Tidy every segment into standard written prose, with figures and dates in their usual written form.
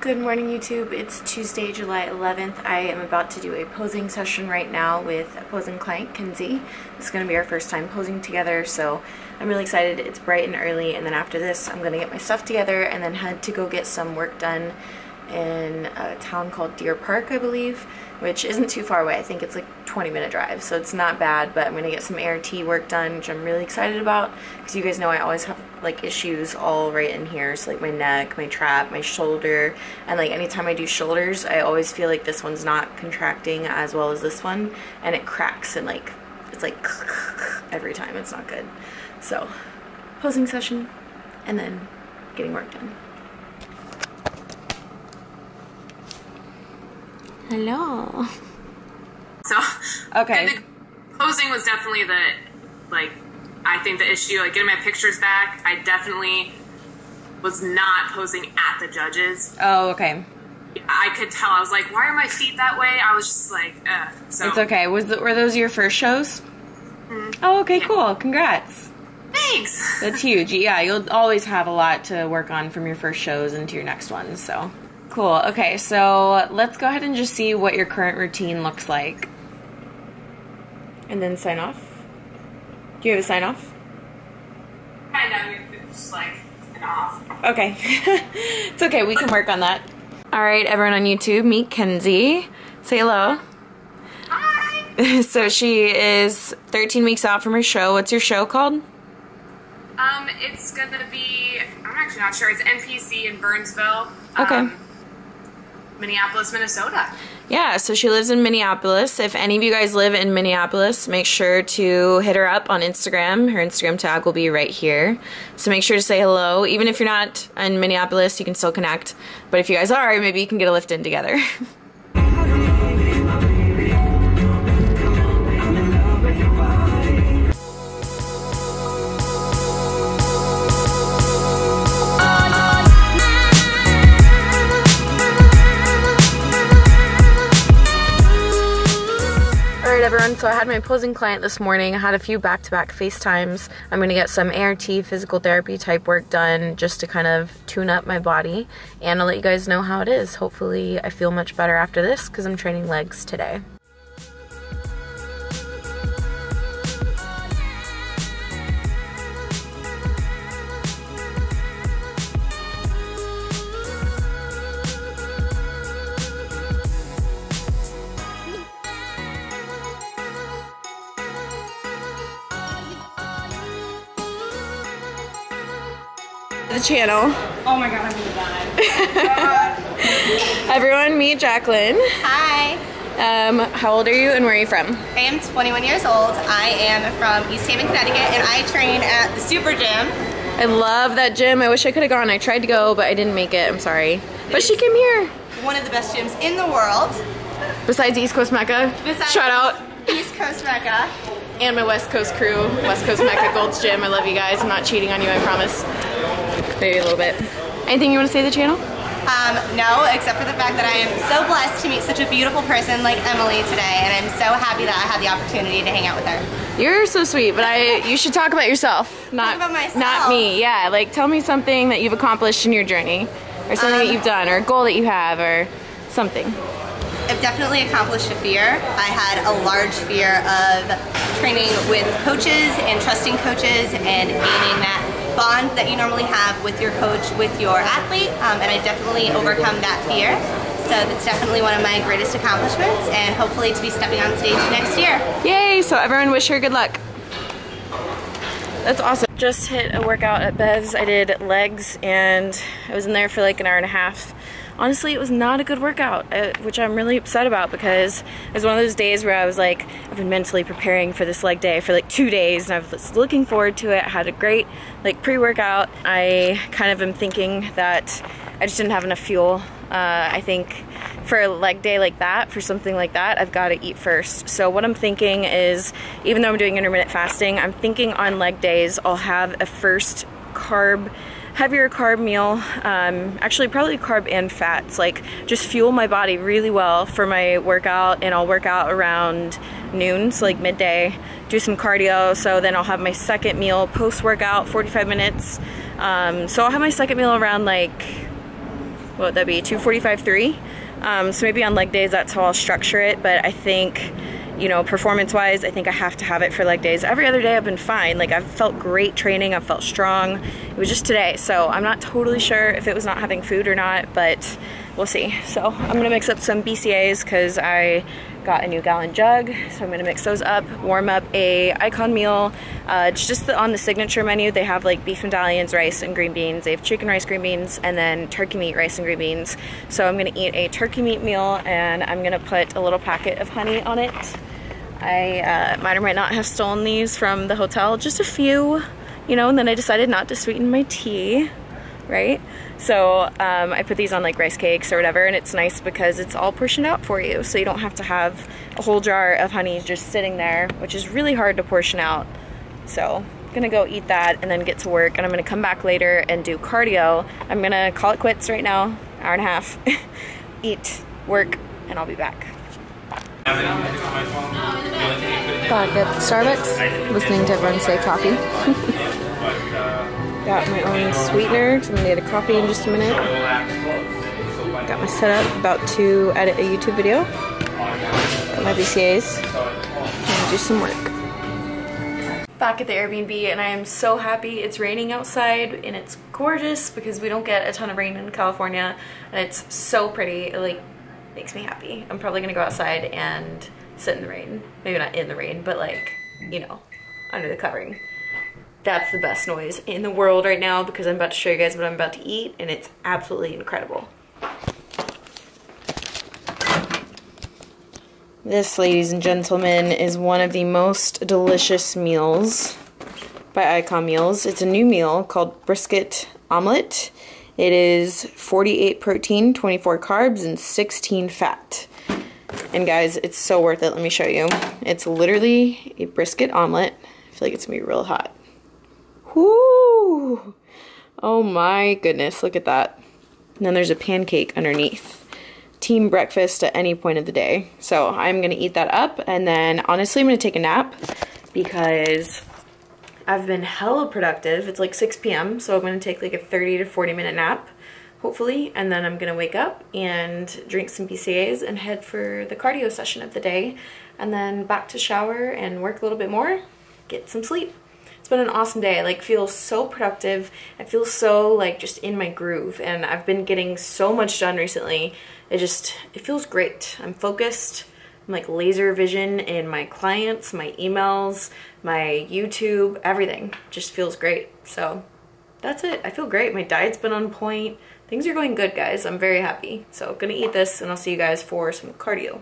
Good morning, YouTube. It's Tuesday, July 11th. I am about to do a posing session right now with a posing client, Kenzie. It's going to be our first time posing together, so I'm really excited. It's bright and early, and then after this, I'm going to get my stuff together and then head to go get some work done in a town called Deer Park, I believe, which isn't too far away. I think it's like a 20-minute drive, so it's not bad, but I'm going to get some ART work done, which I'm really excited about, because you guys know I always have like issues all right in here, so like my neck, my trap, my shoulder, and like anytime I do shoulders, I always feel like this one's not contracting as well as this one, and it cracks and like, it's like every time. It's not good. So, posing session, and then getting work done. Hello. So, okay. The posing was definitely I think the issue, like getting my pictures back, I definitely was not posing at the judges. Oh, okay. I could tell. I was like, why are my feet that way? I was just like, so. It's okay. Were those your first shows? Mm-hmm. Oh, okay, yeah. Cool. Congrats. Thanks. That's huge. Yeah, you'll always have a lot to work on from your first shows into your next ones, so. Cool. Okay, so let's go ahead and just see what your current routine looks like. And then sign off. Do you have a sign off? Kind of. Just like an off. Okay. It's okay. We can work on that. All right, everyone on YouTube, meet Kenzie. Say hello. Hi. So she is 13 weeks out from her show. What's your show called? It's gonna be, I'm actually not sure. It's NPC in Burnsville. Okay. Minneapolis, Minnesota. Yeah, so she lives in Minneapolis. If any of you guys live in Minneapolis, make sure to hit her up on Instagram. Her Instagram tag will be right here. So make sure to say hello. Even if you're not in Minneapolis, you can still connect. But if you guys are, maybe you can get a lift in together. Everyone, so I had my posing client this morning. I had a few back-to-back FaceTimes. I'm going to get some ART physical therapy type work done just to kind of tune up my body, and I'll let you guys know how it is. Hopefully I feel much better after this because I'm training legs today. The channel. Oh my god, I'm gonna die. Everyone, meet Jacqueline. Hi. How old are you and where are you from? I am 21 years old. I am from East Haven, Connecticut, and I train at the Super Gym. I love that gym. I wish I could have gone. I tried to go, but I didn't make it. I'm sorry. But she came here. One of the best gyms in the world. Besides East Coast Mecca. Shout out. East Coast Mecca. And my West Coast crew. West Coast Mecca Gold's Gym. I love you guys. I'm not cheating on you, I promise. Maybe a little bit. Anything you want to say to the channel? No, except for the fact that I am so blessed to meet such a beautiful person like Emily today, and I'm so happy that I had the opportunity to hang out with her. You're so sweet, but you should talk about yourself. Talk about myself. Not me. Yeah, like tell me something that you've accomplished in your journey, or something that you've done, or a goal that you have, or something. I've definitely accomplished a fear. I had a large fear of training with coaches and trusting coaches and gaining that bond that you normally have with your coach, with your athlete, and I definitely overcome that fear. So that's definitely one of my greatest accomplishments, and hopefully to be stepping on stage next year. Yay! So everyone wish her good luck. That's awesome. Just hit a workout at Bev's. I did legs, and I was in there for like an hour and a half. Honestly, it was not a good workout, which I'm really upset about because it was one of those days where I was like, I've been mentally preparing for this leg day for like 2 days, and I was looking forward to it. I had a great like pre-workout. I kind of am thinking that I just didn't have enough fuel. I think for a leg day like that, for something like that, I've got to eat first. So what I'm thinking is, even though I'm doing intermittent fasting, I'm thinking on leg days I'll have a first heavier carb meal, actually probably carb and fats, like just fuel my body really well for my workout, and I'll work out around noon, so like midday, do some cardio, so then I'll have my second meal post-workout, 45 minutes, so I'll have my second meal around like what would that be, 245-3. So maybe on leg days that's how I'll structure it, but I think, you know, performance-wise, I think I have to have it for leg days. Every other day I've been fine. Like, I've felt great training, I've felt strong. It was just today, so I'm not totally sure if it was not having food or not, but we'll see. So I'm gonna mix up some BCAAs because I got a new gallon jug, so I'm gonna mix those up, warm up a icon meal. Just on the signature menu, they have like beef medallions, rice and green beans. They have chicken, rice, green beans, and then turkey meat, rice, and green beans. So I'm gonna eat a turkey meat meal, and I'm gonna put a little packet of honey on it. I might or might not have stolen these from the hotel, just a few, you know, and then I decided not to sweeten my tea, right? So I put these on like rice cakes or whatever, and it's nice because it's all portioned out for you, so you don't have to have a whole jar of honey just sitting there, which is really hard to portion out. So I'm gonna go eat that and then get to work, and I'm gonna come back later and do cardio. I'm gonna call it quits right now, hour and a half, eat, work, and I'll be back. Back at Starbucks, listening to everyone say coffee. Got my own sweetener, because I'm gonna get a coffee in just a minute. Got my setup, about to edit a YouTube video. Got my BCAAs, and do some work. Back at the Airbnb, and I am so happy. It's raining outside, and it's gorgeous because we don't get a ton of rain in California, and it's so pretty. It like makes me happy. I'm probably gonna go outside and sit in the rain. Maybe not in the rain, but like, you know, under the covering. That's the best noise in the world right now because I'm about to show you guys what I'm about to eat, and it's absolutely incredible. This, ladies and gentlemen, is one of the most delicious meals by Icon Meals. It's a new meal called brisket omelet. It is 48 protein, 24 carbs, and 16 fat. And guys, it's so worth it. Let me show you. It's literally a brisket omelet. I feel like it's gonna be real hot. Whoo! Oh my goodness, look at that. And then there's a pancake underneath. Team breakfast at any point of the day. So I'm gonna eat that up, and then honestly I'm gonna take a nap because I've been hella productive. It's like 6 p.m. so I'm gonna take like a 30 to 40 minute nap, hopefully, and then I'm gonna wake up and drink some BCAAs and head for the cardio session of the day, and then back to shower and work a little bit more, get some sleep. It's been an awesome day. I like feel so productive. I feel so like just in my groove, and I've been getting so much done recently. It feels great. I'm focused. I'm like laser vision in my clients, my emails, my YouTube, everything just feels great. So that's it. I feel great. My diet's been on point. Things are going good, guys. I'm very happy. So gonna eat this, and I'll see you guys for some cardio.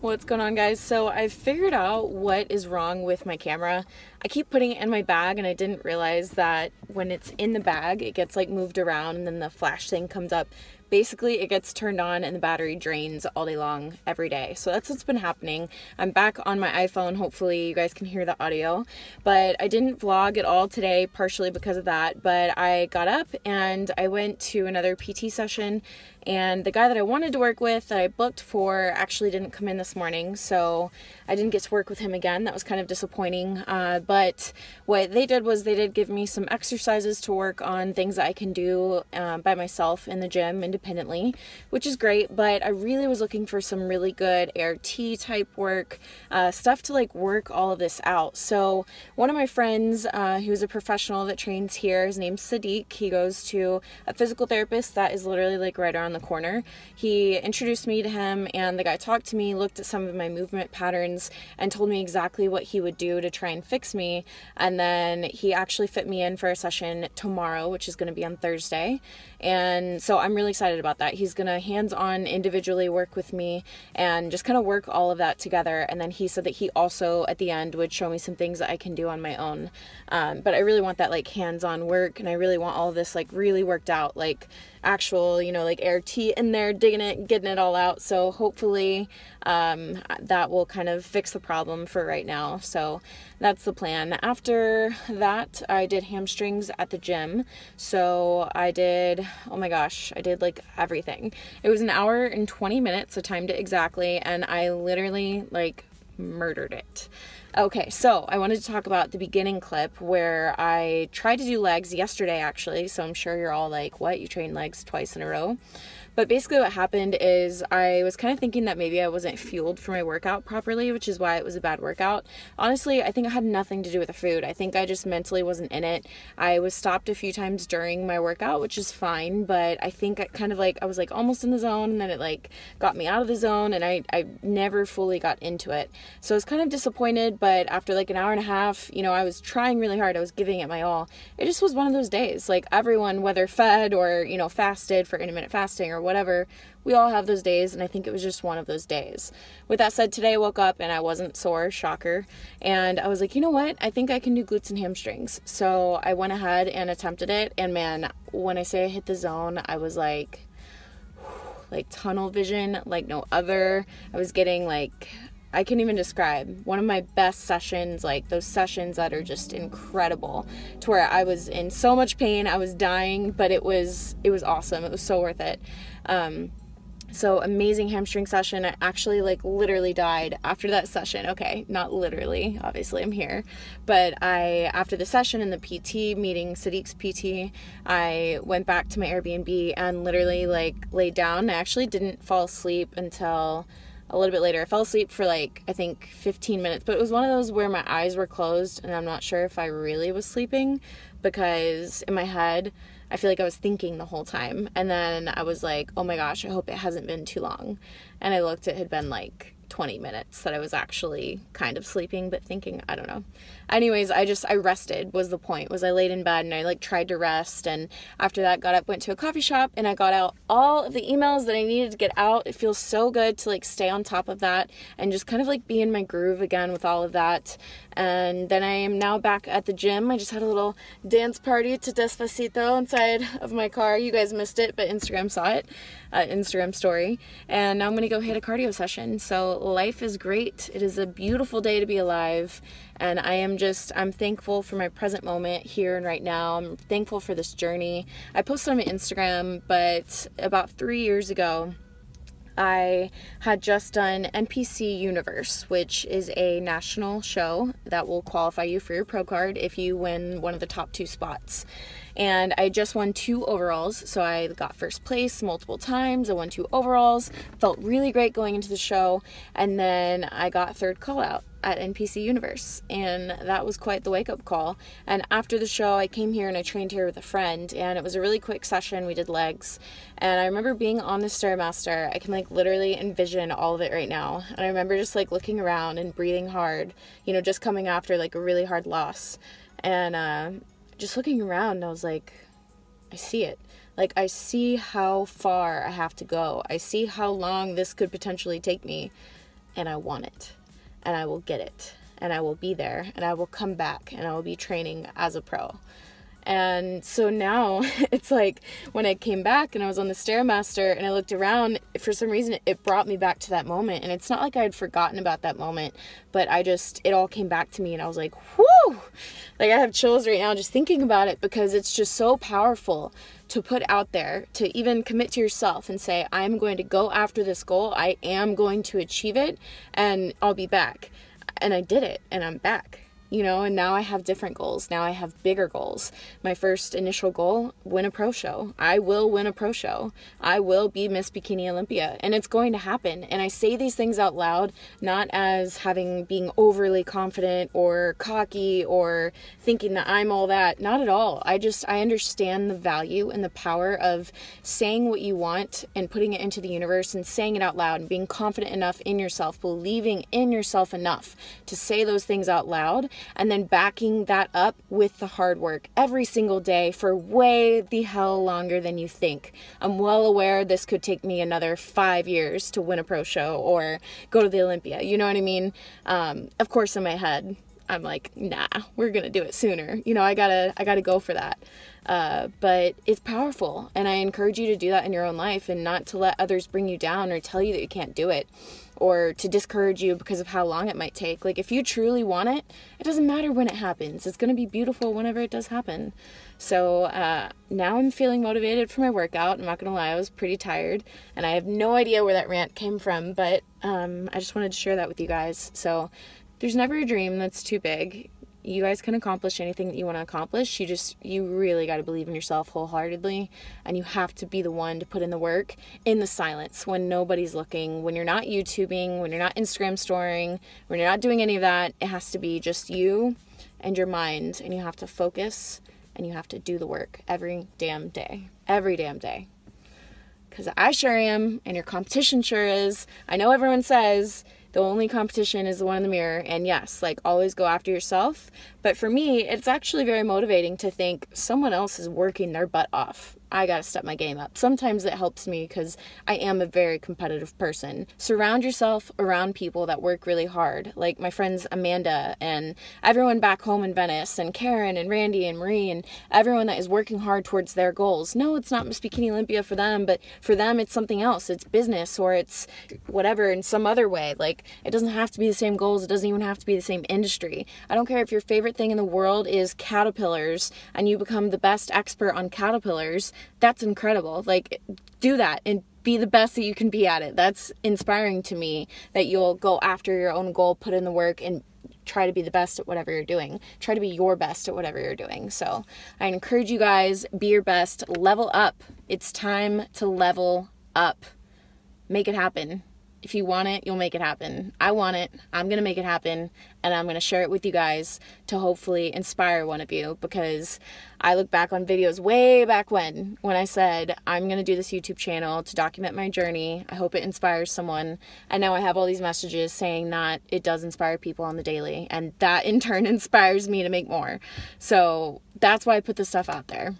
What's going on, guys? So I've figured out what is wrong with my camera. I keep putting it in my bag, and I didn't realize that when it's in the bag it gets like moved around, and then the flash thing comes up. Basically it gets turned on and the battery drains all day long every day. So that's what's been happening. I'm back on my iPhone. Hopefully you guys can hear the audio, but I didn't vlog at all today, partially because of that. But I got up and I went to another PT session, and the guy that I wanted to work with that I booked for actually didn't come in this morning, so I didn't get to work with him again. That was kind of disappointing, but what they did was they did give me some exercises to work on, things that I can do by myself in the gym independently, which is great. But I really was looking for some really good ART type work, stuff to like work all of this out. So one of my friends who's a professional that trains here, his name's Sadiq. He goes to a physical therapist that is literally like right around the corner. He introduced me to him, and the guy talked to me, looked at some of my movement patterns, and told me exactly what he would do to try and fix me. And then he actually fit me in for a session tomorrow, which is going to be on Thursday. And so I'm really excited about that. He's going to hands-on individually work with me and just kind of work all of that together. And then he said that he also at the end would show me some things that I can do on my own. But I really want that like hands-on work, and I really want all of this like really worked out, like actual, you know, like ART in there, digging it, getting it all out. So hopefully that will kind of fix the problem for right now. So that's the plan. After that, I did hamstrings at the gym. So I did, oh my gosh, I did like everything. It was an hour and 20 minutes, so timed it exactly, and I literally like murdered it. Okay, so I wanted to talk about the beginning clip where I tried to do legs yesterday, actually. So I'm sure you're all like, what? You train legs twice in a row? But basically what happened is I was kind of thinking that maybe I wasn't fueled for my workout properly, which is why it was a bad workout. Honestly, I think it had nothing to do with the food. I think I just mentally wasn't in it. I was stopped a few times during my workout, which is fine, but I think I kind of like, I was like almost in the zone, and then it like got me out of the zone, and I never fully got into it. So I was kind of disappointed, but after like an hour and a half, you know, I was trying really hard. I was giving it my all. It just was one of those days. Like everyone, whether fed or, you know, fasted for intermittent fasting or whatever, we all have those days, and I think it was just one of those days. With that said, today I woke up and I wasn't sore, shocker, and I was like, you know what, I think I can do glutes and hamstrings. So I went ahead and attempted it, and man, when I say I hit the zone, I was like tunnel vision like no other. I was getting like, I can't even describe, one of my best sessions, like those sessions that are just incredible, to where I was in so much pain, I was dying, but it was awesome. It was so worth it. So amazing hamstring session. I actually like literally died after that session. Okay, not literally, obviously I'm here, but after the session and the PT meeting, Sadiq's PT, I went back to my Airbnb and literally like laid down. I actually didn't fall asleep until a little bit later. I fell asleep for like, I think 15 minutes, but it was one of those where my eyes were closed and I'm not sure if I really was sleeping, because in my head, I feel like I was thinking the whole time. And then I was like, oh my gosh, I hope it hasn't been too long. And I looked, it had been like 20 minutes that I was actually kind of sleeping, but thinking, I don't know. Anyways, I rested was the point, was I laid in bed and I like tried to rest. And after that, got up, went to a coffee shop, and I got out all of the emails that I needed to get out. It feels so good to like stay on top of that and just kind of like be in my groove again with all of that. And then I am now back at the gym. I just had a little dance party to Despacito inside of my car. You guys missed it, but Instagram saw it, Instagram story. And now I'm gonna go hit a cardio session. So life is great. It is a beautiful day to be alive. And I'm thankful for my present moment here and right now. I'm thankful for this journey. I posted on my Instagram, but about 3 years ago, I had just done NPC Universe, which is a national show that will qualify you for your pro card if you win one of the top 2 spots. And I just won 2 overalls, so I got first place multiple times. I won 2 overalls, felt really great going into the show, and then I got 3rd call out at NPC Universe, and that was quite the wake-up call. And after the show, I came here and I trained here with a friend, and it was a really quick session. We did legs, and I remember being on the Stairmaster. I can like literally envision all of it right now, and I remember just like looking around and breathing hard, you know, just coming after like a really hard loss, and just looking around, I was like, I see it. Like, I see how far I have to go. I see how long this could potentially take me, and I want it. And I will get it, and I will be there, and I will come back, and I will be training as a pro. And so now it's like when I came back and I was on the Stairmaster and I looked around, for some reason it brought me back to that moment. And it's not like I had forgotten about that moment, but it all came back to me, and I was like, whoo! Like, I have chills right now just thinking about it, because it's just so powerful to put out there, to even commit to yourself and say, I'm going to go after this goal. I am going to achieve it, and I'll be back. And I did it, and I'm back. You know, and now I have different goals. Now I have bigger goals. My first initial goal, win a pro show. I will win a pro show. I will be Miss Bikini Olympia, and it's going to happen. And I say these things out loud, not as being overly confident or cocky or thinking that I'm all that. Not at all. I understand the value and the power of saying what you want and putting it into the universe and saying it out loud and being confident enough in yourself, believing in yourself enough to say those things out loud, and then backing that up with the hard work every single day for way the hell longer than you think. I'm well aware this could take me another 5 years to win a pro show or go to the Olympia. You know what I mean? Of course, in my head, I'm like, nah, we're gonna do it sooner. You know, I gotta go for that. But it's powerful, and I encourage you to do that in your own life, and not to let others bring you down or tell you that you can't do it, or to discourage you because of how long it might take. Like, if you truly want it, it doesn't matter when it happens. It's going to be beautiful whenever it does happen. So now I'm feeling motivated for my workout. I'm not going to lie, I was pretty tired, and I have no idea where that rant came from, but I just wanted to share that with you guys. So there's never a dream that's too big. You guys can accomplish anything that you want to accomplish. You really got to believe in yourself wholeheartedly, and you have to be the one to put in the work in the silence when nobody's looking, when you're not YouTubing, when you're not Instagram storing, when you're not doing any of that. It has to be just you and your mind, and you have to focus and you have to do the work every damn day. Every damn day. Because I sure am, and your competition sure is. I know everyone says the only competition is the one in the mirror, and yes, like, always go after yourself. But for me, it's actually very motivating to think someone else is working their butt off. I gotta step my game up. Sometimes it helps me because I am a very competitive person. Surround yourself around people that work really hard, like my friends Amanda and everyone back home in Venice, and Karen and Randy and Marie, and everyone that is working hard towards their goals. No, it's not Miss Bikini Olympia for them, but for them it's something else. It's business, or it's whatever in some other way. Like, it doesn't have to be the same goals. It doesn't even have to be the same industry. I don't care if your favorite thing in the world is caterpillars and you become the best expert on caterpillars. That's incredible. Like, do that and be the best that you can be at it. That's inspiring to me, that you'll go after your own goal, put in the work, and try to be the best at whatever you're doing. Try to be your best at whatever you're doing. So I encourage you guys, be your best, level up. It's time to level up. Make it happen. If you want it, you'll make it happen. I want it. I'm going to make it happen, and I'm going to share it with you guys to hopefully inspire one of you, because I look back on videos way back when I said, I'm going to do this YouTube channel to document my journey. I hope it inspires someone. And now I have all these messages saying that it does inspire people on the daily, and that in turn inspires me to make more. So that's why I put this stuff out there.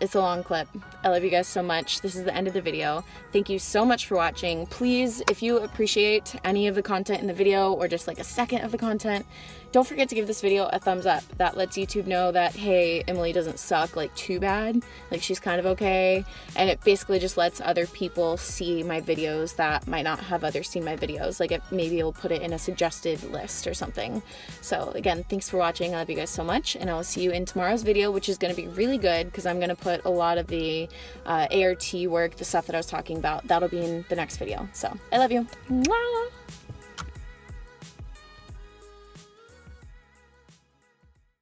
It's a long clip. I love you guys so much. This is the end of the video. Thank you so much for watching. Please, if you appreciate any of the content in the video, or just like a second of the content, don't forget to give this video a thumbs up. That lets YouTube know that, hey, Emily doesn't suck like too bad. Like, she's kind of okay. And it basically just lets other people see my videos that might not have others seen my videos. Like, maybe it'll put it in a suggested list or something. So again, thanks for watching. I love you guys so much, and I will see you in tomorrow's video, which is going to be really good because I'm going to put a lot of the ART work, the stuff that I was talking about. That'll be in the next video. So I love you. Mwah!